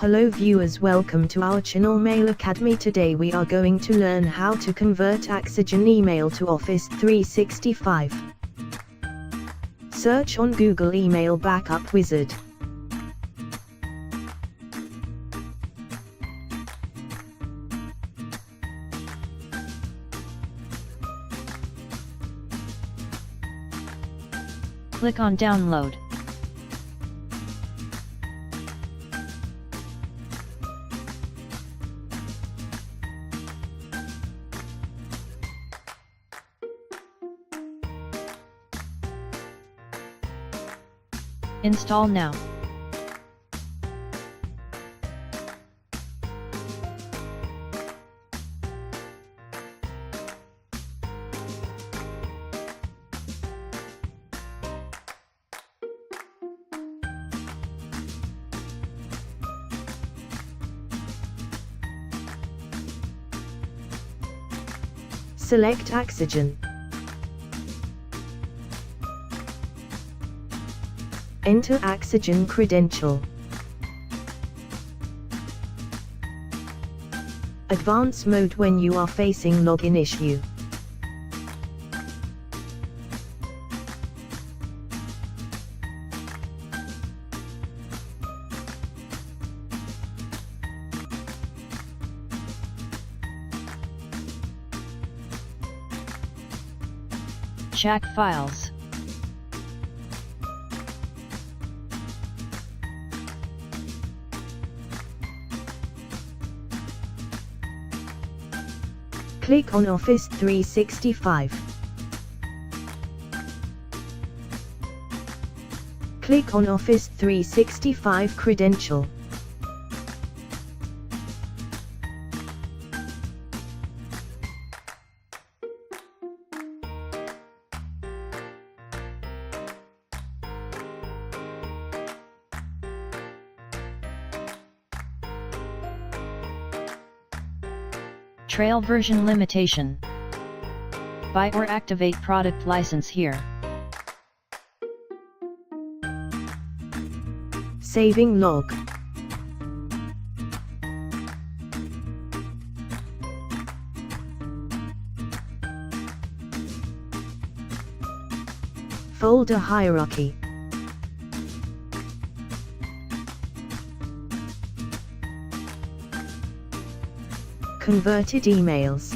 Hello viewers, welcome to our channel Mail Academy. Today we are going to learn how to convert Axigen email to Office 365. Search on Google Email Backup Wizard. Click on Download. Install now. Select Axigen. Enter Axigen credential. Advanced mode when you are facing login issue. Check files. Click on Office 365. Click on Office 365 credential. Trail version limitation. Buy or activate product license here. Saving log. Folder hierarchy. Converted emails.